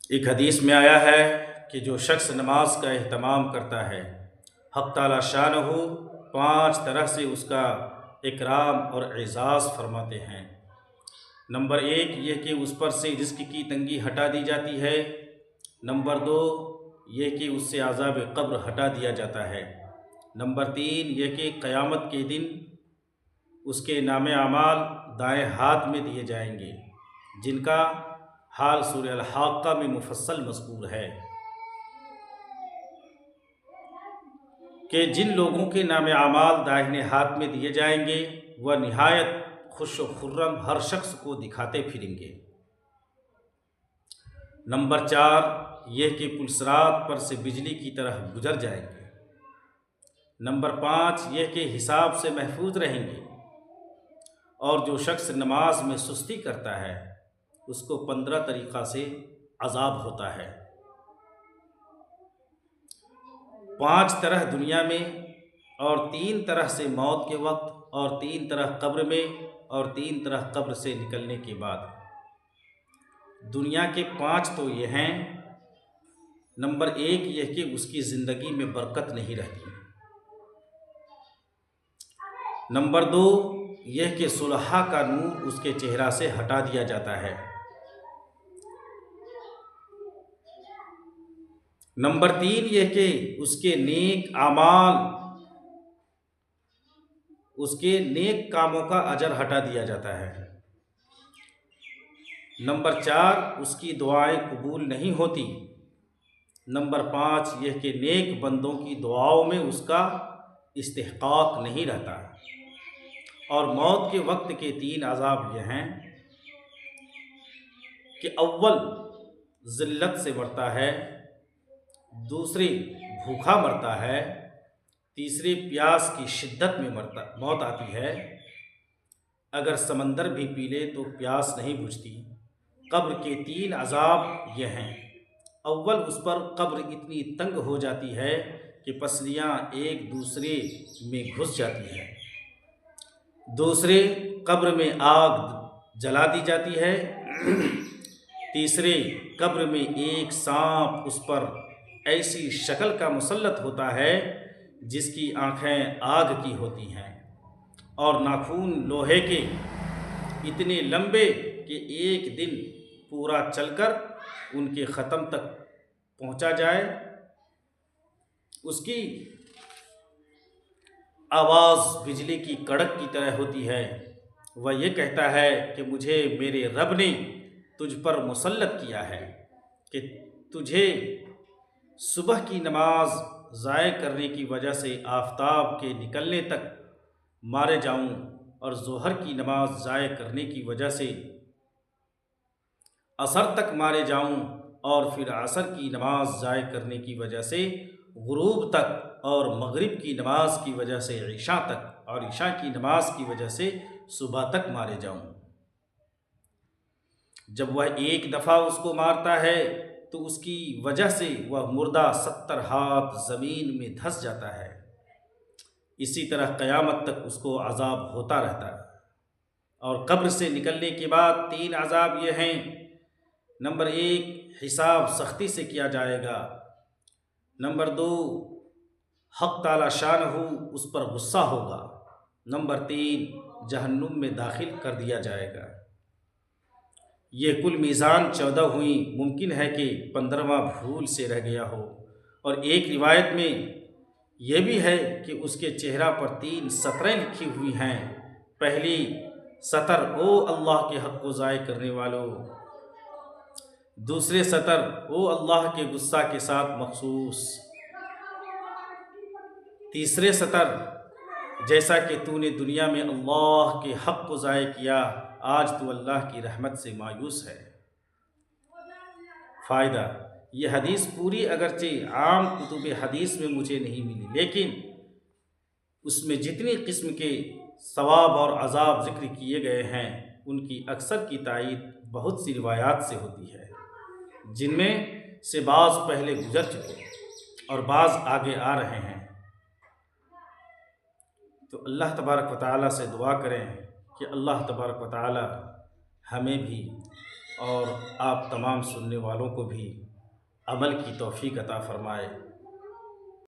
एक हदीस में आया है कि जो शख्स नमाज का एहतमाम करता है, हक़ ताला शानहू 5 तरह से उसका इकराम और एज़ाज़ फरमाते हैं। नंबर 1 ये कि उस पर से रिज़्क़ की तंगी हटा दी जाती है। नंबर 2 ये कि उससे अज़ाब क़ब्र हटा दिया जाता है। नंबर 3 ये कि क़यामत के दिन उसके नामे अमाल दाएँ हाथ में दिए जाएंगे, जिनका हाल सूरह अल-हाक़्क़ा में मुफ़स्सल मज़कूर है कि जिन लोगों के नामे अमाल दाहिने हाथ में दिए जाएंगे वह निहायत खुश व खुर्रम हर शख्स को दिखाते फिरेंगे। नंबर 4 यह कि पुलसरात पर से बिजली की तरह गुजर जाएंगे। नंबर 5 यह कि हिसाब से महफूज रहेंगे। और जो शख्स नमाज में सुस्ती करता है उसको 15 तरीक़ा से अज़ाब होता है। 5 तरह दुनिया में और 3 तरह से मौत के वक्त और 3 तरह कब्र में और 3 तरह कब्र से निकलने के बाद। दुनिया के 5 तो ये हैं। नंबर 1 यह कि उसकी ज़िंदगी में बरकत नहीं रहती। नंबर 2 यह कि सुलहा का नूर उसके चेहरा से हटा दिया जाता है। नंबर 3 यह कि उसके नेक कामों का अजर हटा दिया जाता है। नंबर 4 उसकी दुआएं कबूल नहीं होती। नंबर 5 यह कि नेक बंदों की दुआओं में उसका इस्तिहकाक नहीं रहता। और मौत के वक्त के 3 अज़ाब यह हैं कि अव्वल ज़िल्लत से मरता है, दूसरी भूखा मरता है, तीसरी प्यास की शिद्दत में मौत आती है। अगर समंदर भी पी ले तो प्यास नहीं बुझती। कब्र के 3 अज़ाब ये हैं। अव्वल उस पर कब्र इतनी तंग हो जाती है कि पसलियाँ एक दूसरे में घुस जाती हैं। दूसरे कब्र में आग जला दी जाती है। तीसरे कब्र में एक सांप उस पर ऐसी शक्ल का मुसल्लत होता है जिसकी आँखें आग की होती हैं और नाखून लोहे के इतने लंबे कि एक दिन पूरा चलकर उनके ख़त्म तक पहुँचा जाए। उसकी आवाज़ बिजली की कड़क की तरह होती है। वह ये कहता है कि मुझे मेरे रब ने तुझ पर मुसल्लत किया है कि तुझे सुबह की नमाज ज़ाय करने की वजह से आफ़ताब के निकलने तक मारे जाऊं और ज़ोहर की नमाज ज़ाय करने की वजह से असर तक मारे जाऊं और फिर असर की नमाज ज़ाय करने की वजह से गुरूब तक और मगरिब की नमाज की वजह से इशा तक और इशा की नमाज की वजह से सुबह तक मारे जाऊं। जब वह एक दफ़ा उसको मारता है तो उसकी वजह से वह मुर्दा 70 हाथ ज़मीन में धंस जाता है। इसी तरह क़यामत तक उसको अज़ाब होता रहता है। और कब्र से निकलने के बाद 3 अज़ाब ये हैं। नंबर 1 हिसाब सख्ती से किया जाएगा। नंबर 2 हक़ ताला शानहू उस पर गुस्सा होगा। नंबर 3 जहन्नुम में दाखिल कर दिया जाएगा। ये कुल मीज़ान 14 हुई। मुमकिन है कि 15वां भूल से रह गया हो। और एक रिवायत में यह भी है कि उसके चेहरा पर 3 सतरें लिखी हुई हैं। पहली सतर ओ अल्लाह के हक़ को ज़ाय करने वालों। दूसरे सतर ओ अल्लाह के गुस्सा के साथ मखसूस। तीसरे सतर जैसा कि तूने दुनिया में अल्लाह के हक़ को ज़ाय किया, आज तू अल्लाह की रहमत से मायूस है। फ़ायदा ये हदीस पूरी अगरचे आम कुतुब हदीस में मुझे नहीं मिली, लेकिन उसमें जितनी किस्म के सवाब और अज़ाब ज़िक्र किए गए हैं उनकी अक्सर की तायीद बहुत सी रिवायात से होती है, जिनमें से बाज़ पहले गुजर चुके और बाज़ आगे आ रहे हैं। तो अल्लाह तबारक व तआला से दुआ करें कि अल्लाह तबारक व तआला हमें भी और आप तमाम सुनने वालों को भी अमल की तौफ़ीक अता फ़रमाए।